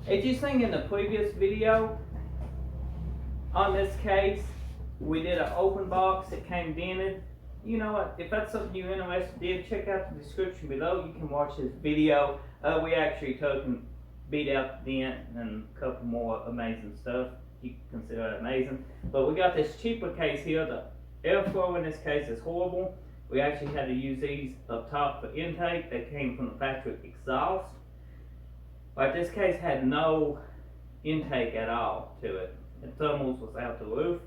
As you seen in the previous video, on this case, we did an open box, it came dented. You know what, if that's something you're interested in, check out the description below. You can watch this video. We actually took and beat out the dent and a couple more amazing stuff. You can consider it amazing. But we got this cheaper case here. The airflow in this case is horrible. We actually had to use these up top for intake. They came from the factory exhaust. But this case had no intake at all to it. The thermals was out the roof.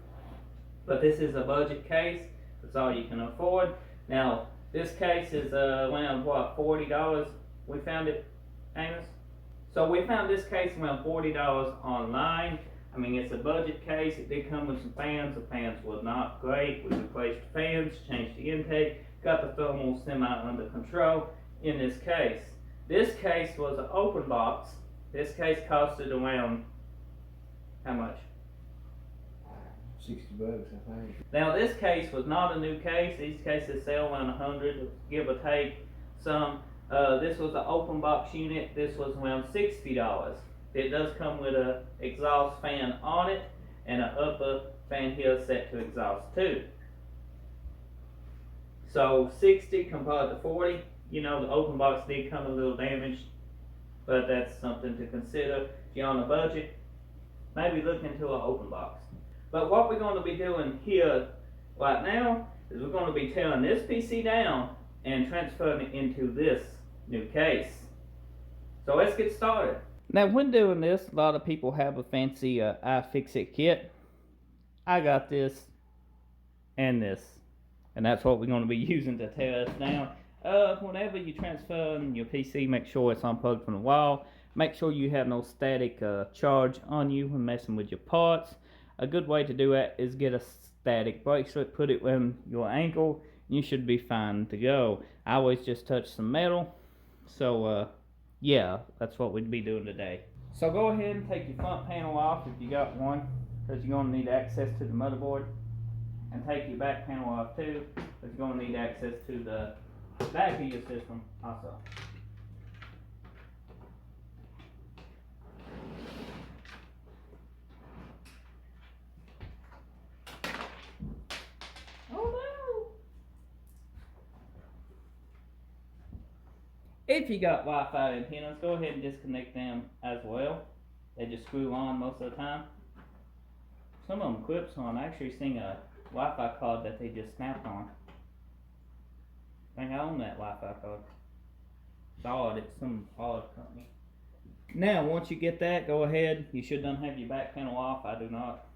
But this is a budget case. That's all you can afford. Now, this case is around what, $40? We found it, Amos? So we found this case around $40 online. I mean, it's a budget case. It did come with some fans. The fans were not great. We replaced the fans, changed the intake, got the thermals semi under control in this case. This case was an open box. This case costed around, how much? $60, I think. Now this case was not a new case. These cases sell around 100, give or take some. This was an open box unit. This was around $60. It does come with an exhaust fan on it and an upper fan here set to exhaust too. So 60 compared to 40. You know, the open box did come a little damaged, but that's something to consider. If you're on a budget, maybe look into an open box. But what we're going to be doing here right now is we're going to be tearing this PC down and transferring it into this new case. So let's get started. Now when doing this, a lot of people have a fancy iFixit kit. I got this and this, and that's what we're going to be using to tear this down. Whenever you transfer your PC, make sure it's unplugged from the wall. Make sure you have no static charge on you when messing with your parts. A good way to do it is get a static bracelet, put it on your ankle, and you should be fine to go. I always just touch some metal. So yeah, that's what we'd be doing today. So go ahead and take your front panel off if you got one, because you're going to need access to the motherboard. And take your back panel off too, because you're going to need access to the back of your system also. If you got Wi-Fi antennas, go ahead and disconnect them as well. They just screw on most of the time. Some of them clips on. I actually seen a Wi-Fi card that they just snapped on. I think I own that Wi-Fi card. It's odd. It's some odd company. Now, once you get that, go ahead. You should not have your back panel off. I do not.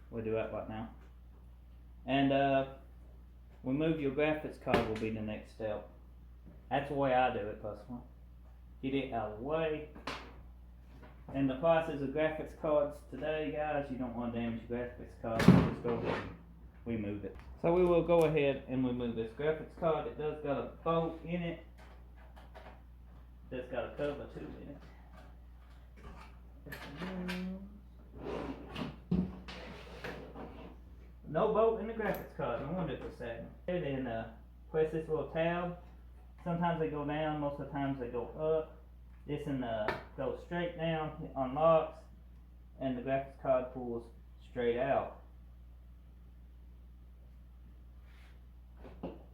We'll do that right now. And remove your graphics card will be the next step. That's the way I do it personally. Get it out of the way. And the prices of graphics cards today, guys, you don't want to damage your graphics card. Just go ahead and remove it. So we will go ahead and remove this graphics card. It does got a bolt in it. It's got a cover too in it. No bolt in the graphics card. No wonder it was sad. And then press this little tab. Sometimes they go down, most of the times they go up. This one goes straight down, it unlocks, and the graphics card pulls straight out.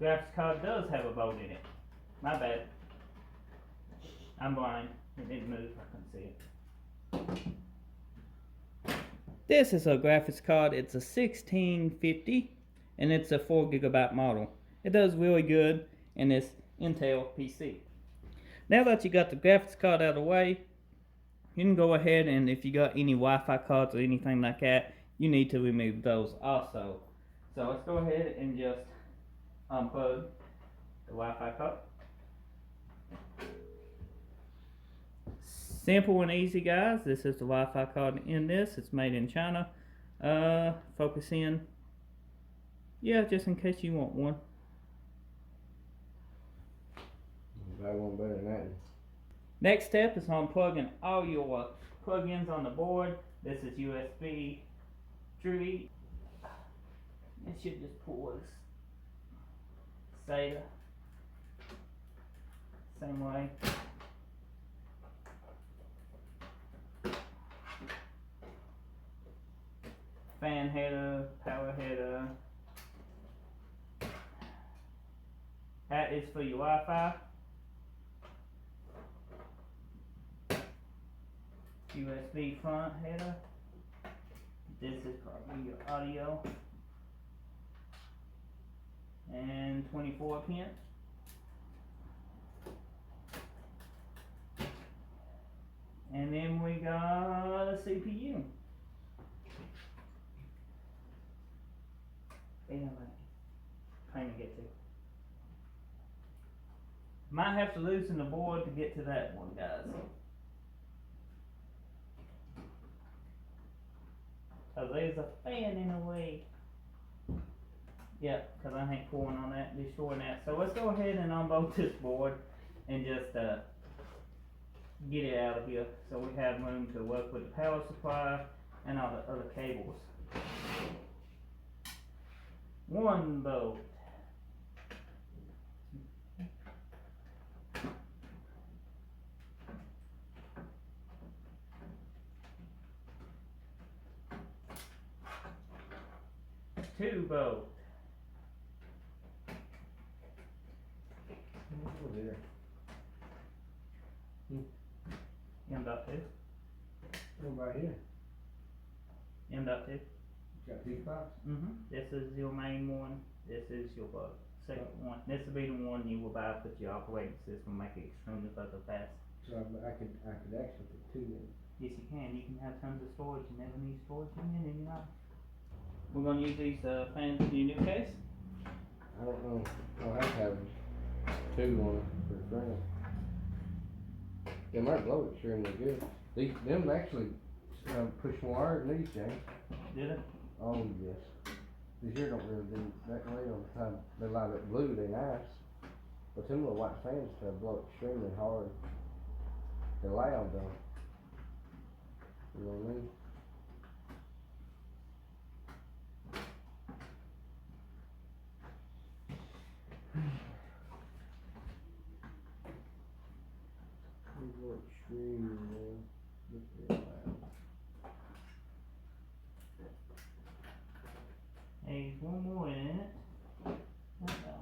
Graphics card does have a bolt in it. My bad. I'm blind. It didn't move. I couldn't see it. This is a graphics card. It's a 1650, and it's a 4GB model. It does really good in this Intel PC. Now that you got the graphics card out of the way, you can go ahead and if you got any Wi-Fi cards or anything like that, you need to remove those also. So let's go ahead and just unplug the Wi-Fi card. Simple and easy, guys. This is the Wi-Fi card in this. It's made in China. Focus in. Yeah, just in case you want one. I want better than that. Next step is unplugging all your plugins on the board. This is USB 3. It should just pull this SATA same way. fan header, power header. That is for your Wi-Fi. USB front header. This is probably your audio. And 24 pin. And then we got a CPU. Trying to get to. Might have to loosen the board to get to that one, guys. Cause there's a fan in the way. Yep, cause I ain't pulling on that, destroying that. So let's go ahead and unbolt this board and just get it out of here so we have room to work with the power supply and all the other cables. One bolt. Two bolts. Over there. M.2. Over right here. M.2. Got these box? This is your main one. This is your second one. This will be the one you will buy to put your operating system, make it extremely fucking fast. So I could actually put two in. Yes, you can. You can have tons of storage. You never need storage in your life. We're going to use these fans in your new case. I don't know. I'll have to have two on it for a friend. They might blow it extremely good. Them actually push more iron than these, James. Did it? Oh, yes. These here don't really do that way all the time. They light up blue, they nice. But them little white fans blow extremely hard. They're loud though. You know what I mean? They blow extremely loud. Look at loud. There's one more in it. Uh-oh.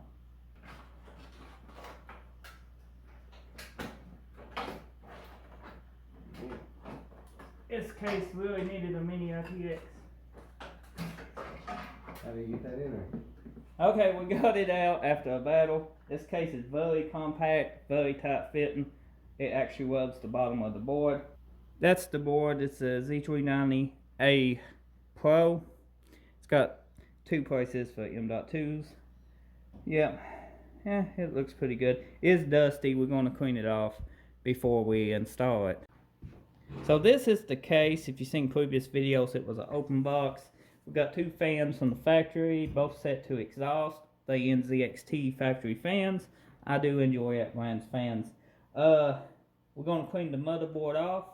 This case really needed a mini RTX. How do you get that in there? Okay, we got it out after a battle. This case is very compact, very tight fitting. It actually rubs the bottom of the board. That's the board. It's a Z390A Pro. It's got two places for M.2s. Yeah, it looks pretty good. It's dusty. We're going to clean it off before we install it. So this is the case. If you've seen previous videos, it was an open box. We've got two fans from the factory, both set to exhaust. The NZXT factory fans. I do enjoy that brand's fans. We're going to clean the motherboard off.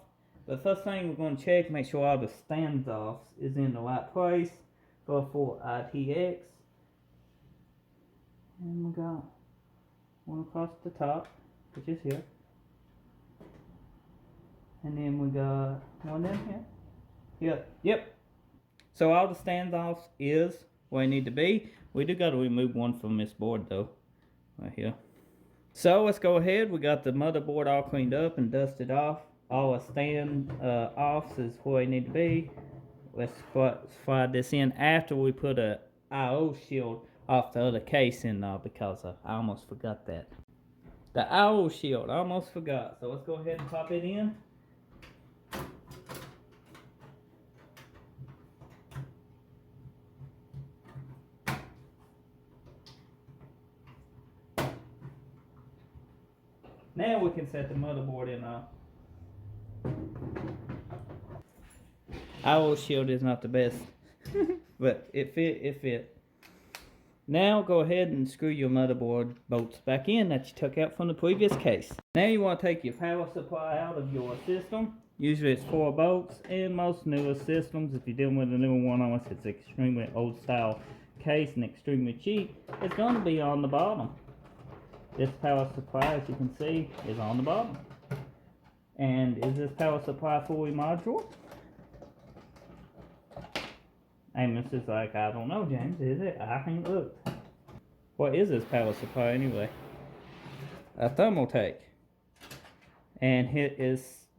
The first thing we're going to check, make sure all the standoffs is in the right place for full ITX. And we got one across the top, which is here. And then we got one in here. Yeah, yep. So all the standoffs is where they need to be. We do got to remove one from this board though, right here. So let's go ahead. We got the motherboard all cleaned up and dusted off. All the stand offs is where they need to be. Let's slide this in after we put a I/O shield off the other case in because I almost forgot that. The I/O shield, I almost forgot. So let's go ahead and pop it in. Now we can set the motherboard in. I/O shield is not the best, but it fit. Now go ahead and screw your motherboard bolts back in that you took out from the previous case. Now you want to take your power supply out of your system. Usually it's 4 bolts, and most newer systems, if you're dealing with a newer one, unless it's extremely old style case and extremely cheap, it's going to be on the bottom. This power supply, as you can see, is on the bottom. And is this power supply fully modular? Amos is like, I don't know, James, is it? I ain't looked. What is this power supply anyway? A thermaltake. And it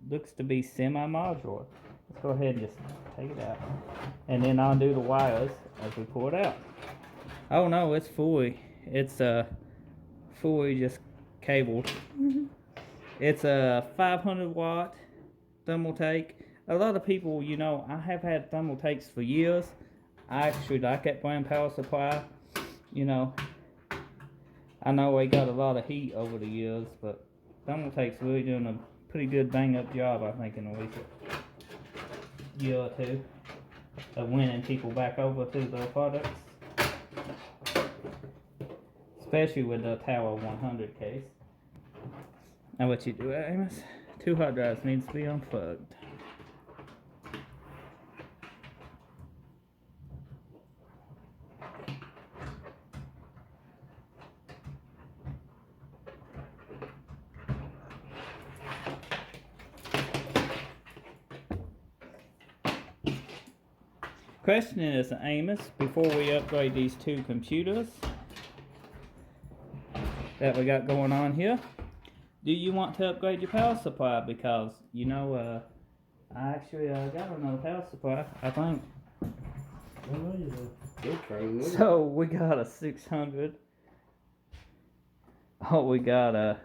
looks to be semi-modular. Let's go ahead and just take it out. And then undo the wires as we pull it out. Oh no, it's fully. It's fully just cabled. It's a 500 watt thermaltake. A lot of people, you know, I have had thermaltakes for years. I actually like that brand power supply. You know, I know they got a lot of heat over the years, but thermaltake's really doing a pretty good bang up job, I think, in a recent year or two of winning people back over to their products. Especially with the Tower 100 case. Now what you do, Amos? 2 hard drives needs to be unplugged. Question is, Amos, before we upgrade these 2 computers that we got going on here, do you want to upgrade your power supply? Because, you know, I actually got another power supply, I think. So we got a 600. Oh, we got a.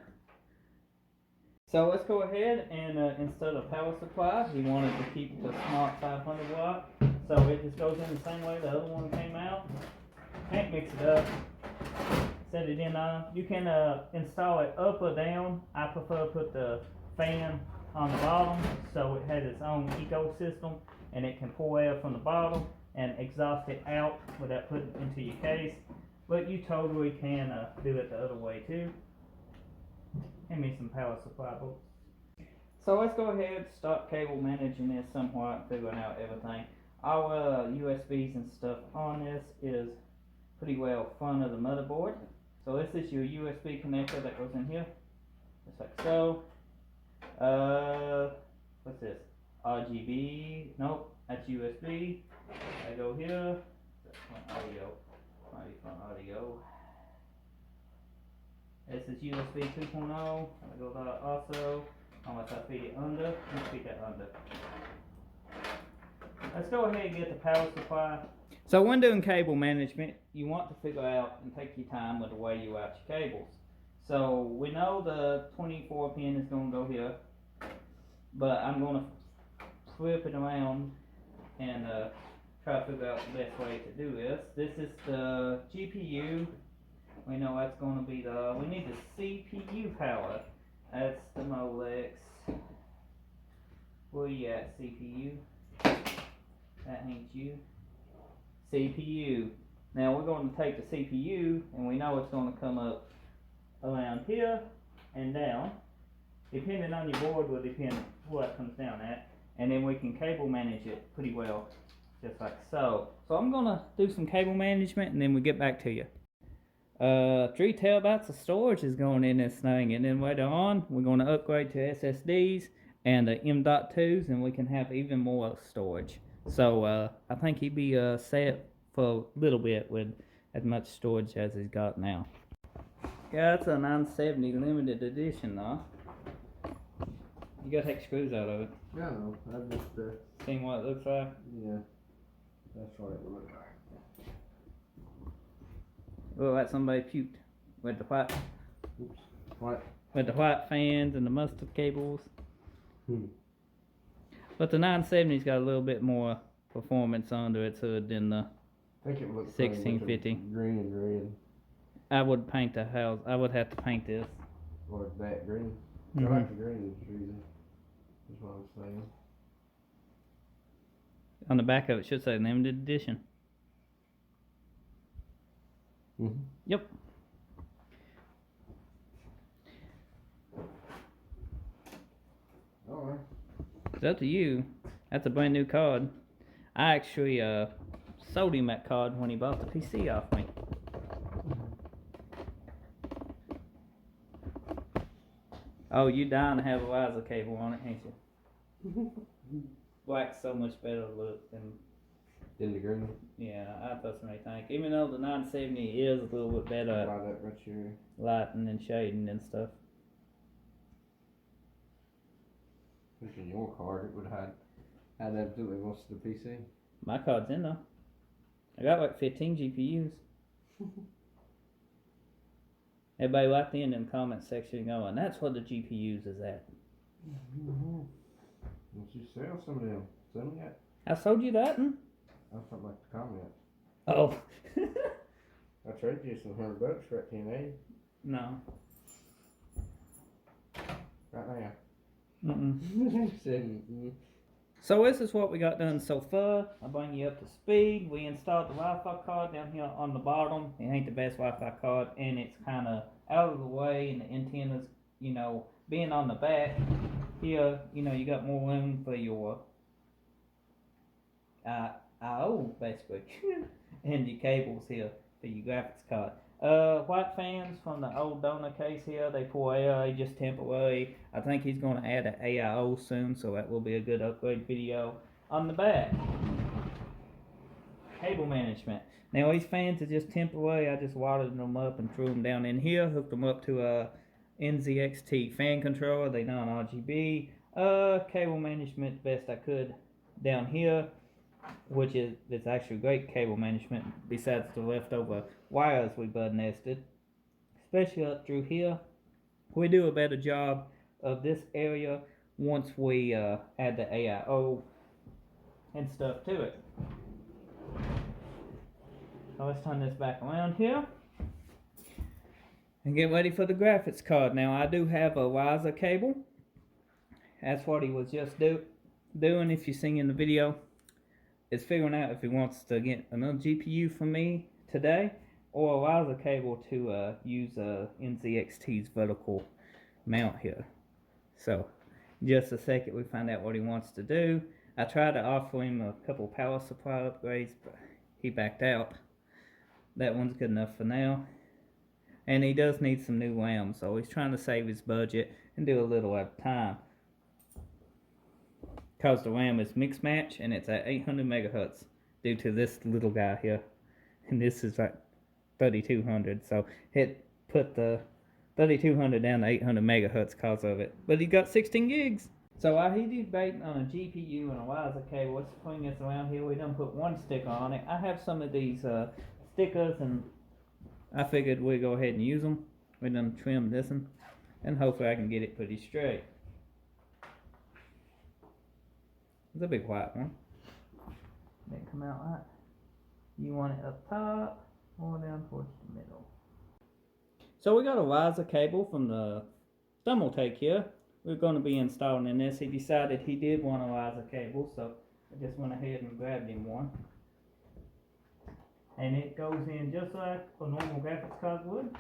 So let's go ahead and instead of power supply, he wanted to keep the smart 500 watt. So it just goes in the same way the other one came out. Can't mix it up. Set it in on. You can install it up or down. I prefer to put the fan on the bottom so it has its own ecosystem and it can pull air from the bottom and exhaust it out without putting it into your case. But you totally can do it the other way too. Give me some power supply bolts. So let's go ahead, start cable managing this somewhat, figuring out everything. Our USBs and stuff on this is pretty well front of the motherboard. So this is your USB connector that goes in here, just like so. What's this? RGB? Nope, that's USB. I go here. That's front audio. Front audio. This is USB 2.0. I go that also. Unless I feed it under, let's feed that under. Let's go ahead and get the power supply. So when doing cable management, you want to figure out and take your time with the way you route your cables. So we know the 24 pin is going to go here, but I'm going to flip it around and try to figure out the best way to do this. This is the GPU. We know that's going to be we need the CPU power. That's the Molex. Where you at, CPU? That ain't you. CPU. Now we're going to take the CPU and we know it's going to come up around here and down. Depending on your board will depend what it comes down at. And then we can cable manage it pretty well. Just like so. So I'm going to do some cable management and then we'll get back to you. 3 terabytes of storage is going in this thing, and then later on we're going to upgrade to SSDs and the M.2s, and we can have even more storage. So I think he'd be set for a little bit with as much storage as he's got now. Yeah, it's a 970 limited edition though. You gotta take screws out of it. Yeah, no, I've just Seen what it looks like? yeah, that's what it would look like. Look like somebody puked with the white. Oops. What? With the white fans and the mustard cables. Hmm. But the 970's got a little bit more performance under its hood than the I think it looks 1650. Green and red. I would paint the house. I would have to paint this. Or that green. Mhm. I like the green reason. That's what I'm saying. On the back of it should say limited edition. Mm-hmm. Yep. Alright. It's up to you. That's a brand new card. I actually sold him that card when he bought the PC off me. Oh, you dying to have a Liza cable on it, ain't you? Black's so much better look than In the green. Yeah, I personally think, even though the 970 is a little bit better Light up right here. lighting and shading and stuff. Which in your card, it would have had absolutely most of the PC. My card's in there. I got like 15 GPUs. Everybody right there in the comment section going, that's what the GPUs is at. Once you sell some of them, sell me that. I sold you that one? I was talking about the comment. Oh. I traded you some $100 for that 1080. No. Right now. Mm-mm. So this is what we got done so far. I'll bring you up to speed. We installed the Wi-Fi card down here on the bottom. It ain't the best Wi-Fi card, and it's kind of out of the way, and the antennas, you know, being on the back here, you know, you got more room for your I/O basically, and your cables here for your graphics card. White fans from the old donor case here, they pull AIA just temporary. I think he's going to add an AIO soon, so that will be a good upgrade video. On the back, cable management. Now these fans are just temporary. I just watered them up and threw them down in here, hooked them up to a NZXT fan controller. They non-RGB. Cable management best I could down here, which is it's actually great cable management besides the leftover wires we bud nested, especially up through here. We do a better job of this area once we add the AIO and stuff to it. So let's turn this back around here and get ready for the graphics card. Now I do have a riser cable. That's what he was just doing if you've seen in the video. Is figuring out if he wants to get another GPU from me today or a riser cable to use NZXT's vertical mount here. So just a second we find out what he wants to do. I tried to offer him a couple power supply upgrades, but he backed out. That one's good enough for now. And he does need some new RAM, so he's trying to save his budget and do a little at a time. Because the RAM is mixed match and it's at 800 megahertz due to this little guy here, and this is like 3200, so it put the 3200 down to 800 megahertz because of it. But he got 16 gigs. So while he debating on a GPU and a riser cable, let's bring this around here. We done put one sticker on it. I have some of these stickers, and I figured we'd go ahead and use them. We done trimmed this one, and hopefully I can get it pretty straight. It's a big white one. Didn't come out right. You want it up top or down towards the middle. So we got a riser cable from the Thermaltake here. We're going to be installing in this. He decided he did want a riser cable, so I just went ahead and grabbed him one. And it goes in just like a normal graphics card would.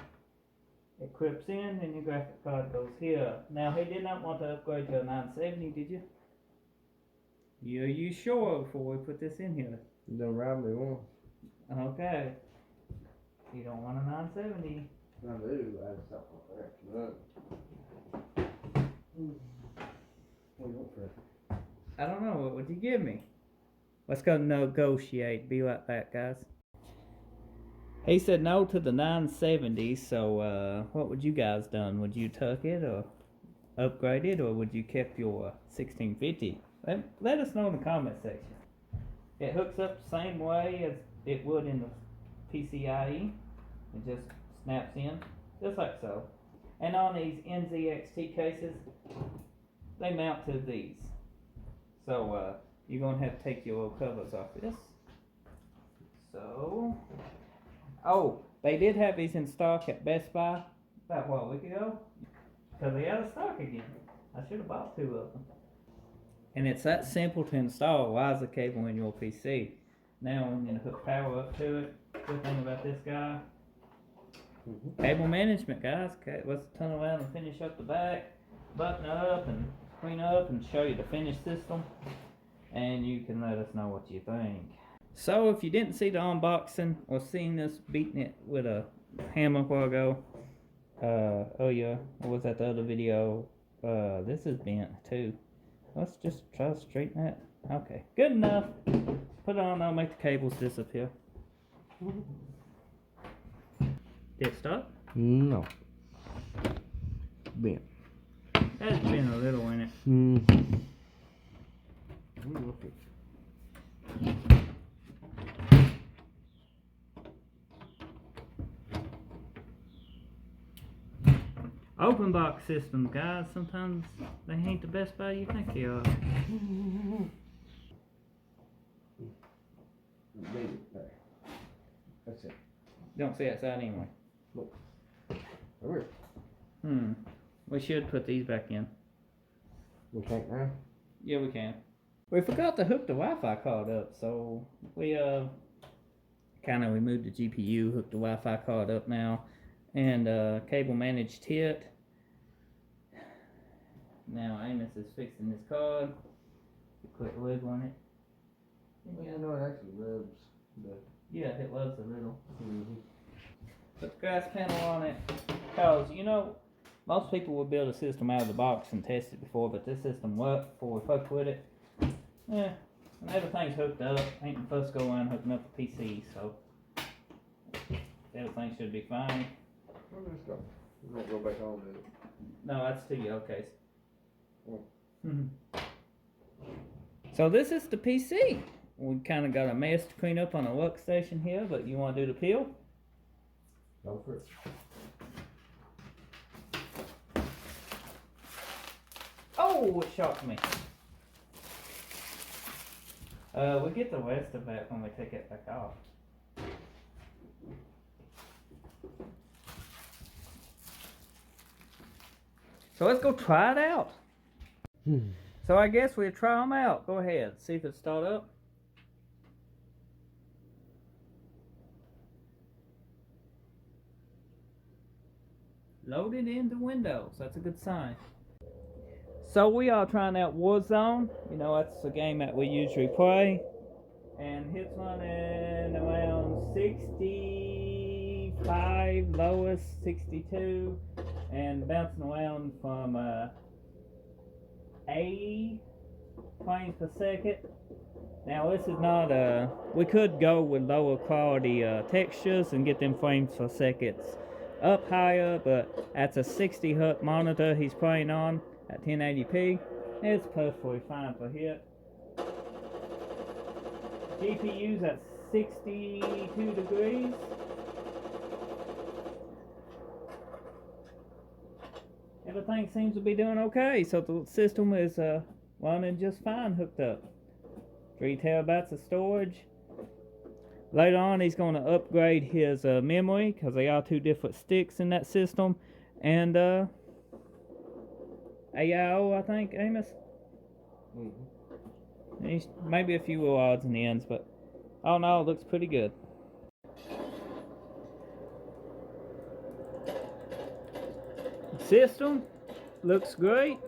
It clips in and your graphics card goes here. Now he did not want to upgrade to a 970, did you? Are you sure before we put this in here? You done robbed me once. Okay. You don't want a 970. I do. I just thought that. What do you want for it? I don't know. What would you give me? Let's go negotiate. Be right back, guys. He said no to the 970, so what would you guys done? Would you tuck it or upgrade it, or would you kept your 1650? Let us know in the comment section. It hooks up the same way as it would in the PCIe. It just snaps in, just like so. And on these NZXT cases, they mount to these. So you're going to have to take your little covers off this. So, oh, they did have these in stock at Best Buy about a week ago. Because they out of stock again. I should have bought 2 of them. And it's that simple to install a riser cable in your PC. Now I'm going to hook power up to it. Good thing about this guy. Cable management, guys. Okay, let's turn around and finish up the back. Button up and clean up and show you the finished system. And you can let us know what you think. So if you didn't see the unboxing or seen us beating it with a hammer a while ago. Oh yeah, what was that the other video? This is bent too. Let's just try to straighten that. Okay, good enough. Put it on, I'll make the cables disappear. Did it stop? No. Bent. That's been a little in it. Open box systems, guys, sometimes they ain't the best buy you think they are. That's it. Don't see outside anyway. Over. We should put these back in. We can't now? Yeah, we can. We forgot to hook the Wi-Fi card up, so we we moved the GPU, hooked the Wi-Fi card up now, and cable managed it. Now Amos is fixing this card. Quit wiggling it. Yeah, no, it actually rubs. Yeah, it loves a little. Put the grass panel on it, because most people would build a system out of the box and test it before, but this system worked before we fucked with it. Yeah, and everything's hooked up. Ain't the first go around hooking up the PC, so everything should be fine. Let's go. We're gonna go back on to it. No, that's to your case. So this is the PC. We kind of got a mess to clean up on the workstation here, but you want to do the peel? Go for it. Oh, it shocked me. We get the rest of that when we take it back off. So let's go try it out. So I guess we'll try them out. Go ahead, see if it start up. Loaded into Windows. That's a good sign. So we are trying out Warzone. That's a game that we usually play. And it's running around 65, lowest 62, and bouncing around from 80 frames per second. Now this is not we could go with lower quality textures and get them frames per second up higher, but that's a 60 Hz monitor he's playing on at 1080p. It's perfectly fine for here. GPU's at 62 degrees. Everything seems to be doing okay, so the system is running just fine hooked up. 3 terabytes of storage. Later on he's going to upgrade his memory, because they are 2 different sticks in that system, and AIO, I think, Amos? He's maybe a few little odds and ends, but all in all, it looks pretty good. System looks great.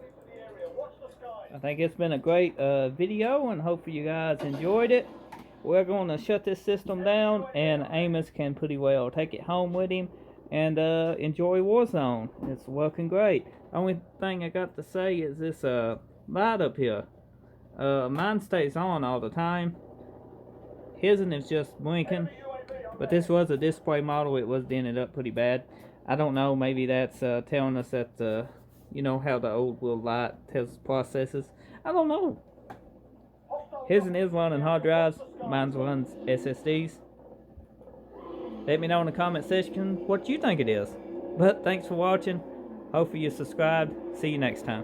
I think it's been a great video, and hopefully you guys enjoyed it. We're going to shut this system down, and Amos can pretty well take it home with him and enjoy Warzone. It's working great. Only thing I got to say is this light up here. Mine stays on all the time. His is just blinking, but this was a display model. It was dented up pretty bad. I don't know, maybe that's telling us that how the old will light tells processes. I don't know. His is running hard drives, mine runs SSDs. Let me know in the comment section what you think it is. But thanks for watching. Hopefully you subscribed. See you next time.